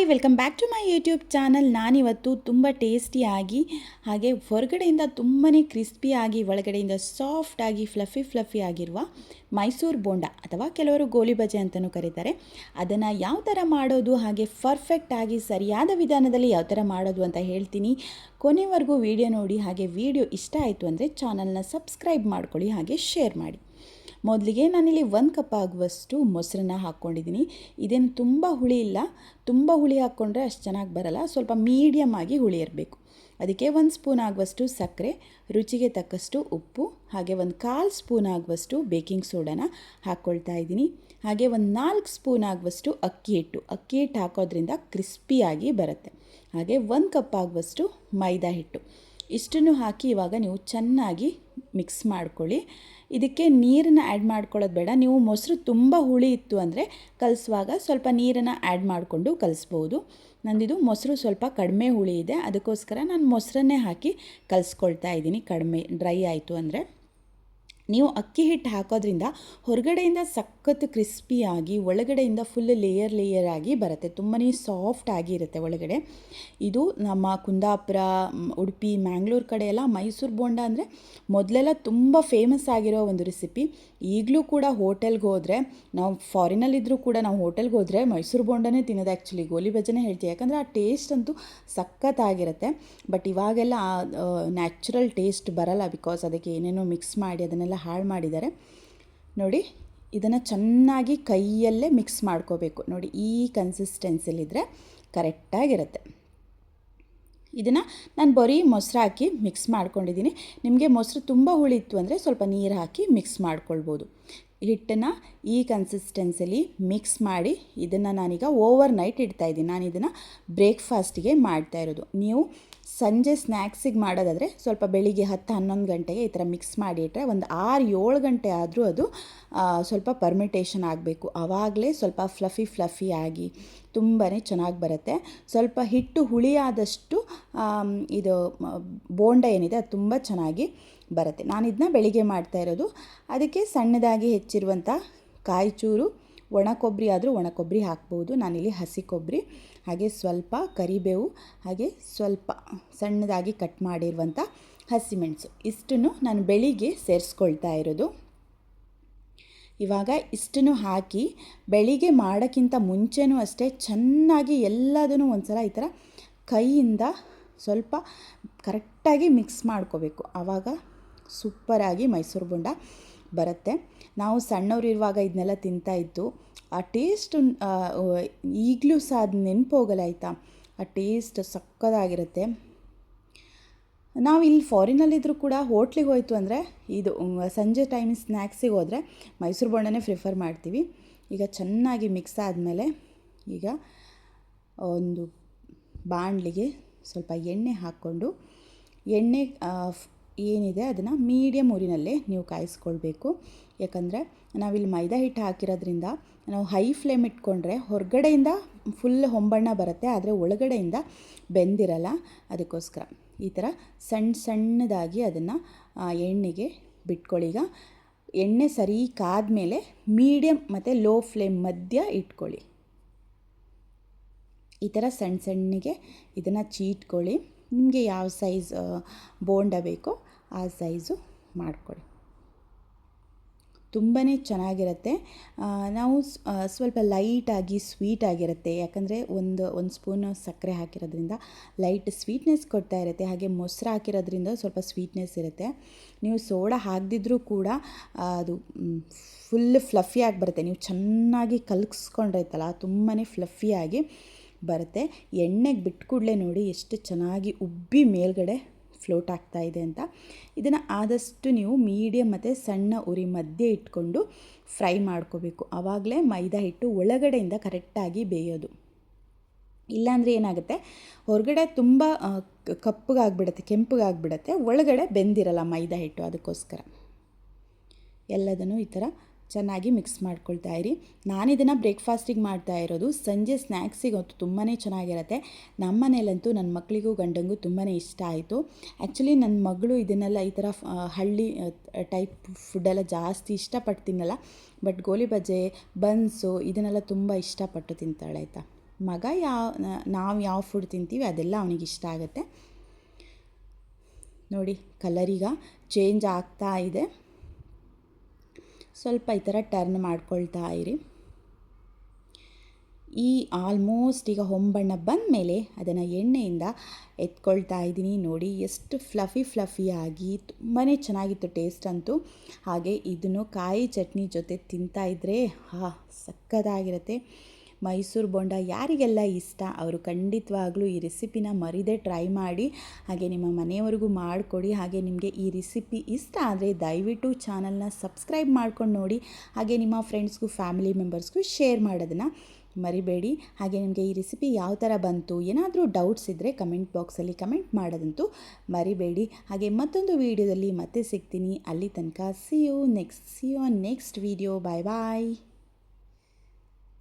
Hi welcome back to my YouTube channel. ನಾನಿವತ್ತು ತುಂಬ ಟೇಸ್ಟಿಯಾಗಿ ಹಾಗೆ ಹೊರಗಡೆಯಿಂದ ತುಂಬಾ ಕ್ರಿಸ್ಪಿಯಾಗಿ ಒಳಗಡೆಯಿಂದ ಸಾಫ್ಟಾಗಿ ಫ್ಲಫಿ ಆಗಿರುವ ಮೈಸೂರು ಬೋಂಡ ಅಥವಾ ಕೆಲವರು ಗೋಲಿ ಬಜೆ ಅಂತಲೂ ಕರೀತಾರೆ. ಅದನ್ನು ಯಾವ ಥರ ಮಾಡೋದು ಹಾಗೆ ಪರ್ಫೆಕ್ಟಾಗಿ ಸರಿಯಾದ ವಿಧಾನದಲ್ಲಿ ಯಾವ ಥರ ಮಾಡೋದು ಅಂತ ಹೇಳ್ತೀನಿ. ಕೊನೆವರೆಗೂ ವಿಡಿಯೋ ನೋಡಿ. ಹಾಗೆ ವಿಡಿಯೋ ಇಷ್ಟ ಆಯಿತು ಅಂದರೆ ಚಾನಲ್ನ ಸಬ್ಸ್ಕ್ರೈಬ್ ಮಾಡ್ಕೊಳ್ಳಿ, ಹಾಗೆ ಶೇರ್ ಮಾಡಿ. ಮೊದಲಿಗೆ ನಾನಿಲ್ಲಿ 1 ಕಪ್ ಆಗುವಷ್ಟು ಮೊಸರನ್ನ ಹಾಕ್ಕೊಂಡಿದ್ದೀನಿ. ಇದೇನು ತುಂಬ ಹುಳಿ ಇಲ್ಲ, ತುಂಬ ಹುಳಿ ಹಾಕ್ಕೊಂಡ್ರೆ ಅಷ್ಟು ಚೆನ್ನಾಗಿ ಬರಲ್ಲ, ಸ್ವಲ್ಪ ಮೀಡಿಯಮ್ ಆಗಿ ಹುಳಿ ಇರಬೇಕು. ಅದಕ್ಕೆ 1 ಸ್ಪೂನ್ ಆಗುವಷ್ಟು ಸಕ್ಕರೆ, ರುಚಿಗೆ ತಕ್ಕಷ್ಟು ಉಪ್ಪು, ಹಾಗೆ 1/4 ಸ್ಪೂನ್ ಆಗುವಷ್ಟು ಬೇಕಿಂಗ್ ಸೋಡಾನ ಹಾಕ್ಕೊಳ್ತಾ ಇದ್ದೀನಿ. ಹಾಗೆ 4 ಸ್ಪೂನ್ ಆಗುವಷ್ಟು ಅಕ್ಕಿ ಹಿಟ್ಟು ಹಾಕೋದ್ರಿಂದ ಕ್ರಿಸ್ಪಿಯಾಗಿ ಬರುತ್ತೆ. ಹಾಗೆ 1 ಕಪ್ ಆಗುವಷ್ಟು ಮೈದಾ ಹಿಟ್ಟು. ಇಷ್ಟನ್ನು ಹಾಕಿ ಇವಾಗ ನೀವು ಚೆನ್ನಾಗಿ ಮಿಕ್ಸ್ ಮಾಡ್ಕೊಳ್ಳಿ. ಇದಕ್ಕೆ ನೀರನ್ನು ಆ್ಯಡ್ ಮಾಡ್ಕೊಳ್ಳೋದು ಬೇಡ. ನೀವು ಮೊಸರು ತುಂಬ ಹುಳಿ ಇತ್ತು ಅಂದರೆ ಕಲಿಸುವಾಗ ಸ್ವಲ್ಪ ನೀರನ್ನು ಆ್ಯಡ್ ಮಾಡಿಕೊಂಡು ಕಲಿಸ್ಬೋದು. ನಂದಿದು ಮೊಸರು ಸ್ವಲ್ಪ ಕಡಿಮೆ ಹುಳಿ ಇದೆ, ಅದಕ್ಕೋಸ್ಕರ ನಾನು ಮೊಸರನ್ನೇ ಹಾಕಿ ಕಲಿಸ್ಕೊಳ್ತಾ ಇದ್ದೀನಿ. ಕಡಿಮೆ ಡ್ರೈ ಆಯಿತು ಅಂದರೆ ನೀವು ಅಕ್ಕಿ ಹಿಟ್ಟು ಹಾಕೋದ್ರಿಂದ ಹೊರಗಡೆಯಿಂದ ಸಖತ್ತು ಕ್ರಿಸ್ಪಿಯಾಗಿ ಒಳಗಡೆಯಿಂದ ಫುಲ್ ಲೇಯರ್ ಆಗಿ ಬರುತ್ತೆ. ತುಂಬಾ ಸಾಫ್ಟ್ ಆಗಿರುತ್ತೆ ಒಳಗಡೆ. ಇದು ನಮ್ಮ ಕುಂದಾಪುರ, ಉಡುಪಿ, ಮ್ಯಾಂಗ್ಳೂರು ಕಡೆ ಎಲ್ಲ ಮೈಸೂರು ಬೋಂಡ ಅಂದರೆ ಮೊದಲೆಲ್ಲ ತುಂಬ ಫೇಮಸ್ ಆಗಿರೋ ಒಂದು ರೆಸಿಪಿ. ಈಗಲೂ ಕೂಡ ಹೋಟೆಲ್ಗೆ ಹೋದರೆ, ನಾವು ಫಾರಿನಲ್ಲಿದ್ದರೂ ಕೂಡ ನಾವು ಹೋಟೆಲ್ಗೆ ಹೋದರೆ ಮೈಸೂರು ಬೋಂಡನೇ ತಿನ್ನೋದು. ಆ್ಯಕ್ಚುಲಿ ಗೋಲಿ ಬಜೆನೇ ಹೇಳ್ತೀವಿ, ಯಾಕಂದರೆ ಆ ಟೇಸ್ಟ್ ಅಂತೂ ಸಖತ್ತಾಗಿರುತ್ತೆ. ಬಟ್ ಇವಾಗೆಲ್ಲ ನ್ಯಾಚುರಲ್ ಟೇಸ್ಟ್ ಬರಲ್ಲ, ಬಿಕಾಸ್ ಅದಕ್ಕೆ ಏನೇನೋ ಮಿಕ್ಸ್ ಮಾಡಿ ಅದನ್ನೆಲ್ಲ ಹಾಳು ಮಾಡಿದ್ದಾರೆ. ನೋಡಿ, ಇದನ್ನು ಚೆನ್ನಾಗಿ ಕೈಯಲ್ಲೇ ಮಿಕ್ಸ್ ಮಾಡ್ಕೋಬೇಕು. ನೋಡಿ, ಈ ಕನ್ಸಿಸ್ಟೆನ್ಸಿಲಿದ್ದರೆ ಕರೆಕ್ಟಾಗಿರುತ್ತೆ. ಇದನ್ನು ನಾನು ಬರೀ ಮೊಸರು ಹಾಕಿ ಮಿಕ್ಸ್ ಮಾಡ್ಕೊಂಡಿದ್ದೀನಿ. ನಿಮಗೆ ಮೊಸರು ತುಂಬ ಹುಳಿತ್ತು ಅಂದರೆ ಸ್ವಲ್ಪ ನೀರು ಹಾಕಿ ಮಿಕ್ಸ್ ಮಾಡ್ಕೊಳ್ಬೋದು. ಹಿಟ್ಟನ್ನು ಈ ಕನ್ಸಿಸ್ಟೆನ್ಸಿಲಿ ಮಿಕ್ಸ್ ಮಾಡಿ ಇದನ್ನು ನಾನೀಗ ಓವರ್ ನೈಟ್ ಇಡ್ತಾಯಿದ್ದೀನಿ. ನಾನು ಇದನ್ನು ಬ್ರೇಕ್ಫಾಸ್ಟಿಗೆ ಮಾಡ್ತಾಯಿರೋದು. ನೀವು ಸಂಜೆ ಸ್ನ್ಯಾಕ್ಸಿಗೆ ಮಾಡೋದಾದರೆ ಸ್ವಲ್ಪ ಬೆಳಿಗ್ಗೆ 10-11 ಗಂಟೆಗೆ ಈ ಥರ ಮಿಕ್ಸ್ ಮಾಡಿ ಇಟ್ಟರೆ ಒಂದು 6-7 ಗಂಟೆ ಆದರೂ ಅದು ಸ್ವಲ್ಪ ಪರ್ಮಿಟೇಷನ್ ಆಗಬೇಕು. ಆವಾಗಲೇ ಸ್ವಲ್ಪ ಫ್ಲಫಿ ಆಗಿ ತುಂಬಾ ಚೆನ್ನಾಗಿ ಬರುತ್ತೆ. ಸ್ವಲ್ಪ ಹಿಟ್ಟು ಹುಳಿಯಾದಷ್ಟು ಇದು ಬೋಂಡ ಏನಿದೆ ಅದು ತುಂಬ ಚೆನ್ನಾಗಿ ಬರುತ್ತೆ. ನಾನು ಇದನ್ನ ಬೆಳಿಗ್ಗೆ ಮಾಡ್ತಾಯಿರೋದು. ಅದಕ್ಕೆ ಸಣ್ಣದಾಗಿ ಹೆಚ್ಚಿರುವಂಥ ಕಾಯಿಚೂರು, ಒಣ ಕೊಬ್ಬರಿ ಆದರೂ ಒಣ ಕೊಬ್ಬರಿ ಹಾಕ್ಬೋದು. ನಾನಿಲ್ಲಿ ಹಸಿ ಕೊಬ್ಬರಿ, ಹಾಗೆ ಸ್ವಲ್ಪ ಕರಿಬೇವು, ಹಾಗೆ ಸ್ವಲ್ಪ ಸಣ್ಣದಾಗಿ ಕಟ್ ಮಾಡಿರುವಂಥ ಹಸಿಮೆಣಸು, ಇಷ್ಟನ್ನು ನಾನು ಬೆಳಿಗ್ಗೆ ಸೇರಿಸ್ಕೊಳ್ತಾ ಇರೋದು. ಇವಾಗ ಇಷ್ಟನ್ನು ಹಾಕಿ ಬೆಳಿಗ್ಗೆ ಮಾಡೋಕ್ಕಿಂತ ಮುಂಚೆನೂ ಅಷ್ಟೇ ಚೆನ್ನಾಗಿ ಎಲ್ಲದನ್ನು ಒಂದು ಸಲ ಈ ಥರ ಕೈಯಿಂದ ಸ್ವಲ್ಪ ಕರೆಕ್ಟಾಗಿ ಮಿಕ್ಸ್ ಮಾಡ್ಕೋಬೇಕು. ಆವಾಗ ಸೂಪರಾಗಿ ಮೈಸೂರು ಬೋಂಡ ಬರುತ್ತೆ. ನಾವು ಸಣ್ಣವರಿರುವಾಗ ಇದನ್ನೆಲ್ಲ ತಿಂತಾಯಿದ್ದು, ಆ ಟೇಸ್ಟ್ ಈಗಲೂ ಸಹ ಅದು ನೆನಪೋಗಲ್ಲ, ಆಯಿತಾ? ಆ ಟೇಸ್ಟ್ ಸಕ್ಕತ್ತಾಗಿರುತ್ತೆ. ನಾವು ಇಲ್ಲಿ ಫಾರಿನಲ್ಲಿದ್ದರೂ ಕೂಡ ಹೋಟ್ಲಿಗೆ ಹೋಯಿತು ಅಂದರೆ ಇದು ಸಂಜೆ ಟೈಮ್ ಸ್ನ್ಯಾಕ್ಸಿಗೆ ಹೋದರೆ ಮೈಸೂರು ಬೋಂಡನೇ ಪ್ರಿಫರ್ ಮಾಡ್ತೀವಿ. ಈಗ ಚೆನ್ನಾಗಿ ಮಿಕ್ಸ್ ಆದಮೇಲೆ ಈಗ ಒಂದು ಬಾಣಲಿಗೆ ಸ್ವಲ್ಪ ಎಣ್ಣೆ ಹಾಕ್ಕೊಂಡು, ಎಣ್ಣೆ ಏನಿದೆ ಅದನ್ನು ಮೀಡಿಯಮ್ ಊರಿನಲ್ಲೇ ನೀವು ಕಾಯಿಸ್ಕೊಳ್ಬೇಕು. ಯಾಕಂದರೆ ನಾವಿಲ್ಲಿ ಮೈದಾ ಹಿಟ್ಟು ಹಾಕಿರೋದ್ರಿಂದ ನಾವು ಹೈ ಫ್ಲೇಮ್ ಇಟ್ಕೊಂಡ್ರೆ ಹೊರಗಡೆಯಿಂದ ಫುಲ್ ಹೊಂಬಣ್ಣ ಬರುತ್ತೆ, ಆದರೆ ಒಳಗಡೆಯಿಂದ ಬೆಂದಿರಲ್ಲ. ಅದಕ್ಕೋಸ್ಕರ ಈ ಥರ ಸಣ್ಣದಾಗಿ ಅದನ್ನು ಎಣ್ಣೆಗೆ ಬಿಟ್ಕೊಳ್ಳಿ. ಈಗ ಎಣ್ಣೆ ಸರಿ ಕಾದ್ಮೇಲೆ ಮೀಡಿಯಮ್ ಮತ್ತು ಲೋ ಫ್ಲೇಮ್ ಮಧ್ಯ ಇಟ್ಕೊಳ್ಳಿ. ಈ ಥರ ಸಣ್ಣಗೆ ಇದನ್ನು ಚೀಟ್ಕೊಳ್ಳಿ. ನಿಮಗೆ ಯಾವ ಸೈಜ್ ಬೋಂಡ ಬೇಕೋ ಆ ಸೈಜು ಮಾಡ್ಕೊಳ್ಳಿ. ತುಂಬಾ ಚೆನ್ನಾಗಿರುತ್ತೆ. ನಾವು ಸ್ವಲ್ಪ ಲೈಟಾಗಿ ಸ್ವೀಟಾಗಿರುತ್ತೆ, ಯಾಕಂದರೆ ಒಂದು ಸ್ಪೂನ್ ಸಕ್ಕರೆ ಹಾಕಿರೋದ್ರಿಂದ ಲೈಟ್ ಸ್ವೀಟ್ನೆಸ್ ಕೊಡ್ತಾ ಇರುತ್ತೆ. ಹಾಗೆ ಮೊಸರು ಹಾಕಿರೋದ್ರಿಂದ ಸ್ವಲ್ಪ ಸ್ವೀಟ್ನೆಸ್ ಇರುತ್ತೆ. ನೀವು ಸೋಡಾ ಹಾಕದಿದ್ರೂ ಕೂಡ ಅದು ಫುಲ್ ಫ್ಲಫಿಯಾಗಿ ಬರುತ್ತೆ. ನೀವು ಚೆನ್ನಾಗಿ ಕಲಗಿಸ್ಕೊಂಡಿರ್ತಲ್ಲ, ತುಂಬಾ ಫ್ಲಫಿಯಾಗಿ ಬರುತ್ತೆ. ಎಣ್ಣೆಗೆ ಬಿಟ್ಟು ಕೂಡಲೇ ನೋಡಿ ಎಷ್ಟು ಚೆನ್ನಾಗಿ ಉಬ್ಬಿ ಮೇಲ್ಗಡೆ ಫ್ಲೋಟ್ ಆಗ್ತಾ ಇದೆ ಅಂತ. ಇದನ್ನು ಆದಷ್ಟು ನೀವು ಮೀಡಿಯಮ್ ಮತ್ತು ಸಣ್ಣ ಉರಿ ಮಧ್ಯೆ ಇಟ್ಕೊಂಡು ಫ್ರೈ ಮಾಡ್ಕೋಬೇಕು. ಆವಾಗಲೇ ಮೈದಾ ಹಿಟ್ಟು ಒಳಗಡೆಯಿಂದ ಕರೆಕ್ಟಾಗಿ ಬೇಯೋದು. ಇಲ್ಲಾಂದರೆ ಏನಾಗುತ್ತೆ, ಹೊರಗಡೆ ತುಂಬ ಕೆಂಪಗಾಗ್ಬಿಡುತ್ತೆ, ಒಳಗಡೆ ಬೆಂದಿರಲ್ಲ ಮೈದಾ ಹಿಟ್ಟು. ಅದಕ್ಕೋಸ್ಕರ ಎಲ್ಲದನ್ನು ಈ ಥರ ಚೆನ್ನಾಗಿ ಮಿಕ್ಸ್ ಮಾಡ್ಕೊಳ್ತಾ ಇರಿ. ನಾನಿದನ್ನು ಬ್ರೇಕ್ಫಾಸ್ಟಿಗೆ ಮಾಡ್ತಾ ಇರೋದು. ಸಂಜೆ ಸ್ನ್ಯಾಕ್ಸಿಗೆ ಹೊತ್ತು ತುಂಬಾ ಚೆನ್ನಾಗಿರುತ್ತೆ. ನಮ್ಮ ಮನೇಲಂತೂ ನನ್ನ ಮಕ್ಕಳಿಗೂ ಗಂಡಂಗೂ ತುಂಬಾ ಇಷ್ಟ ಆಯಿತು. ಆ್ಯಕ್ಚುಲಿ ನನ್ನ ಮಗಳು ಇದನ್ನೆಲ್ಲ ಈ ಥರ ಹಳ್ಳಿ ಟೈಪ್ ಫುಡ್ಡೆಲ್ಲ ಜಾಸ್ತಿ ಇಷ್ಟಪಟ್ಟು ತಿನ್ನಲ್ಲ. ಬಟ್ ಗೋಲಿ ಬಜೆ, ಬನ್ಸು ಇದನ್ನೆಲ್ಲ ತುಂಬ ಇಷ್ಟಪಟ್ಟು ತಿಂತಾಳೆ, ಆಯಿತಾ? ಮಗ ನಾವು ಯಾವ ಫುಡ್ ತಿಂತೀವಿ ಅದೆಲ್ಲ ಅವನಿಗೆ ಇಷ್ಟ ಆಗುತ್ತೆ. ನೋಡಿ ಕಲರೀಗ ಚೇಂಜ್ ಆಗ್ತಾ ಇದೆ. ಸ್ವಲ್ಪ ಈ ಥರ ಟರ್ನ್ ಮಾಡ್ಕೊಳ್ತಾ ಇರಿ. ಈ ಆಲ್ಮೋಸ್ಟ್ ಈಗ ಹೊಂಬಣ್ಣ ಬಂದ ಮೇಲೆ ಅದನ್ನು ಎಣ್ಣೆಯಿಂದ ಎತ್ಕೊಳ್ತಾ ಇದ್ದೀನಿ. ನೋಡಿ ಎಷ್ಟು ಫ್ಲಫಿಯಾಗಿ ತುಂಬಾ ಚೆನ್ನಾಗಿತ್ತು ಟೇಸ್ಟ್ ಅಂತೂ. ಹಾಗೆ ಇದನ್ನು ಕಾಯಿ ಚಟ್ನಿ ಜೊತೆ ತಿಂತಾಯಿದ್ರೆ ಸಕ್ಕತ್ತಾಗಿರುತ್ತೆ. ಮೈಸೂರು ಬೋಂಡ ಯಾರಿಗೆಲ್ಲ ಇಷ್ಟ ಅವರು ಖಂಡಿತವಾಗ್ಲೂ ಈ ರೆಸಿಪಿನ ಮರಿದೇ ಟ್ರೈ ಮಾಡಿ, ಹಾಗೆ ನಿಮ್ಮ ಮನೆಯವರಿಗೂ ಮಾಡಿಕೊಡಿ. ಹಾಗೆ ನಿಮಗೆ ಈ ರೆಸಿಪಿ ಇಷ್ಟ ಆದರೆ ದಯವಿಟ್ಟು ಚಾನಲ್ನ ಸಬ್ಸ್ಕ್ರೈಬ್ ಮಾಡ್ಕೊಂಡು ನೋಡಿ. ಹಾಗೆ ನಿಮ್ಮ ಫ್ರೆಂಡ್ಸ್ಗೂ ಫ್ಯಾಮಿಲಿ ಮೆಂಬರ್ಸ್ಗೂ ಶೇರ್ ಮಾಡೋದನ್ನು ಮರಿಬೇಡಿ. ಹಾಗೆ ನಿಮಗೆ ಈ ರೆಸಿಪಿ ಯಾವ ಥರ ಬಂತು, ಏನಾದರೂ ಡೌಟ್ಸ್ ಇದ್ದರೆ ಕಮೆಂಟ್ ಬಾಕ್ಸಲ್ಲಿ ಕಮೆಂಟ್ ಮಾಡೋದಂತೂ ಮರಿಬೇಡಿ. ಹಾಗೆ ಮತ್ತೊಂದು ವೀಡಿಯೋದಲ್ಲಿ ಮತ್ತೆ ಸಿಗ್ತೀನಿ. ಅಲ್ಲಿ ತನಕ see you on next video. Bye bye.